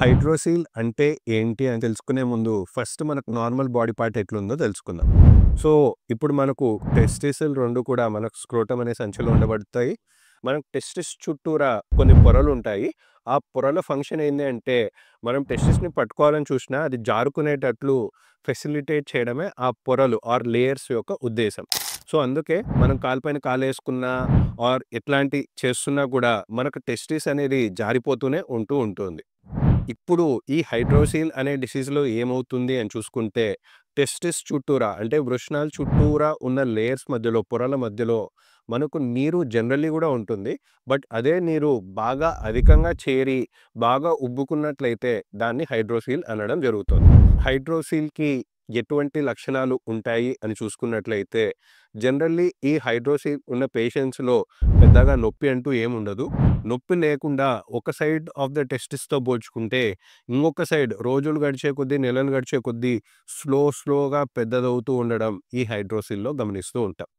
Hydrocele అంటే ఏంటి అని తెలుసుకునే ముందు ఫస్ట్ మనకు నార్మల్ బాడీ పార్ట్ ఎట్లుందో తెలుసుకుందాం. సో, ఇప్పుడు మనకు టెస్టిస్‌లు 2 కూడా మనకు స్క్రోటమ్ అనే సంచిలో ఉండబడతాయి. మనకు టెస్టిస్ చుట్టూరా కొన్ని పొరలుంటాయి. ఆ పొరల ఫంక్షన్ ఏంది అంటే, మనం టెస్టిస్‌ని పట్టుకోవాలని చూసినా అది జారుకునేటట్లు ఫెసిలిటేట్ చేయడమే ఆ పొరలు ఆర్ లేయర్స్ యొక్క ఉద్దేశ్యం. సో, అందుకే మనం కాలుపైన కాలేసుకున్నా ఆర్ ఎట్లాంటి చేస్తున్నా కూడా మనకు టెస్టిస్ అనేది జారిపోతూనే ఉంటుంది. ఇప్పుడు ఈ హైడ్రోసీల్ అనే డిసీజ్‌లో ఏమవుతుంది అని చూసుకుంటే, టెస్టిస్ చుట్టూరా అంటే వృషణాల చుట్టూరా ఉన్న లేయర్స్ మధ్యలో, పొరల మధ్యలో మనకు నీరు జనరల్లీ గూడా ఉంటుంది. బట్ అదే నీరు బాగా అధికంగా చేరి, బాగా ఉబ్బుకున్నట్లయితే దాన్ని హైడ్రోసీల్ అనడం జరుగుతుంది. హైడ్రోసీల్‌కి ఎటువంటి లక్షణాలు ఉంటాయి అని చూసుకున్నట్లయితే, జనరల్లీ ఈ హైడ్రోసీల్ ఉన్న పేషెంట్స్‌లో పెద్దగా నొప్పి అంటూ ఏముండదు. నొప్పి లేకుండా ఒక సైడ్ ఆఫ్ ద టెస్టిస్‌తో పోల్చుకుంటే, ఇంకొక సైడ్ రోజులు గడిచే కొద్దీ, నెలలు గడిచే కొద్దీ స్లోగా పెద్దదవుతూ ఉండడం ఈ హైడ్రోసిల్‌లో గమనిస్తూ ఉంటాం.